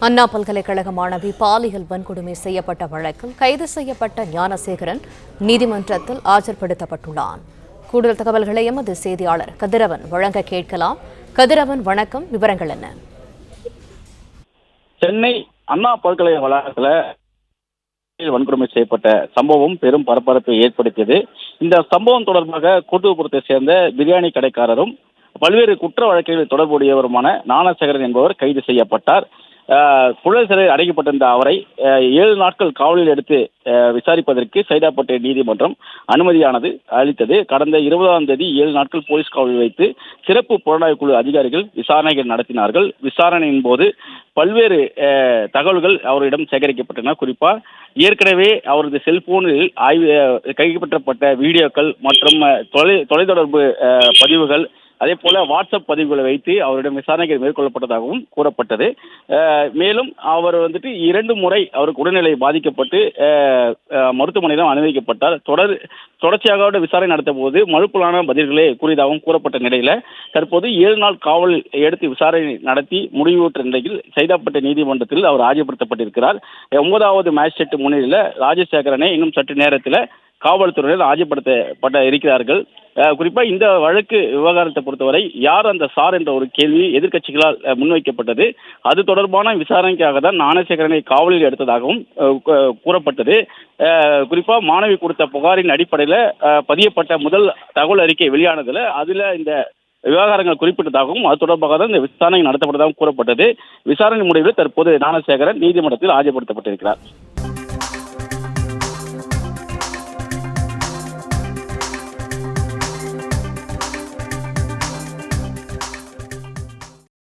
அண்ணா பல்கலைக்கழக மாணவி பாலியல் வன்கொடுமை செய்யப்பட்ட வழக்கில் கைது செய்யப்பட்ட ஞானசேகரன் நீதிமன்றத்தில் ஆஜர்படுத்தப்பட்டுள்ளார். கூடுதல் தகவல்களை எமது செய்தியாளர் கதிரவன் வழங்க கேட்கலாம். கதிரவன், வணக்கம். விவரங்கள் என்ன? சென்னை அண்ணா பல்கலைக்கழக வளாகத்தில் வன்கொடுமை செய்யப்பட்ட சம்பவம் பெரும் பரபரப்பை ஏற்படுத்தியது. இந்த சம்பவம் தொடர்பாக கோட்டுப்புறத்தை சேர்ந்த பிரியாணி கடைக்காரரும் பல்வேறு குற்ற வழக்குகளில் தொடர்புடையவருமான ஞானசேகரன் என்பவர் கைது செய்யப்பட்டார். புழல் சிறையில் அடைக்கப்பட்டிருந்த அவரை 7 நாட்கள் காவலில் எடுத்து விசாரிப்பதற்கு சைதாப்பேட்டை நீதிமன்றம் அனுமதியானது அளித்தது. கடந்த 20ஆம் தேதி 7 நாட்கள் போலீஸ் காவலில் வைத்து சிறப்பு புலனாய்வு குழு அதிகாரிகள் விசாரணைகள் நடத்தினார்கள். விசாரணையின் போது பல்வேறு தகவல்கள் அவரிடம் சேகரிக்கப்பட்டன. குறிப்பா ஏற்கனவே அவரது செல்போனில் கைப்பற்றப்பட்ட வீடியோக்கள் மற்றும் தொலைத்தொடர்பு பதிவுகள், அதே போல வாட்ஸ்அப் பதிவுகளை வைத்து அவரிடம் விசாரணைகள் மேற்கொள்ளப்பட்டதாகவும் கூறப்பட்டது. மேலும் அவர் 2 முறை அவருக்கு உடல்நிலை பாதிக்கப்பட்டு மருத்துவமனையிலும் அனுமதிக்கப்பட்டார். தொடர்ச்சியாக விசாரணை நடத்த போது மறுப்புலான பதில்களே கூறியதாகவும் கூறப்பட்ட நிலையில தற்போது 7 நாள் காவல் எடுத்து விசாரணை நடத்தி முடிவுற்ற நிலையில் சைதாப்பேட்டை நீதிமன்றத்தில் அவர் ஆஜர்படுத்தப்பட்டிருக்கிறார். 9வது மேஜிஸ்ட்ரேட் முன்னிலையில் ராஜசேகரனை இன்னும் சற்று நேரத்தில் காவல்துறையினர் ஆஜர்படுத்தப்பட இருக்கிறார்கள். குறிப்பா இந்த வழக்கு விவகாரத்தை பொறுத்தவரை யார் அந்த சார் என்ற ஒரு கேள்வி எதிர்க்கட்சிகளால் முன்வைக்கப்பட்டது. அது தொடர்பான விசாரணைக்காக தான் ஞானசேகரனை காவலில் எடுத்ததாகவும் கூறப்பட்டது. குறிப்பா மாணவி கொடுத்த புகாரின் அடிப்படையில் பதியப்பட்ட முதல் தகவல் அறிக்கை வெளியானதுல அதுல இந்த விவகாரங்கள் குறிப்பிட்டதாகவும் அது தொடர்பாக தான் இந்த விசாரணை நடத்தப்பட்டதாகவும் கூறப்பட்டது. விசாரணை முடிவில் தற்போது ஞானசேகரன் நீதிமன்றத்தில் ஆஜர்படுத்தப்பட்டிருக்கிறார்.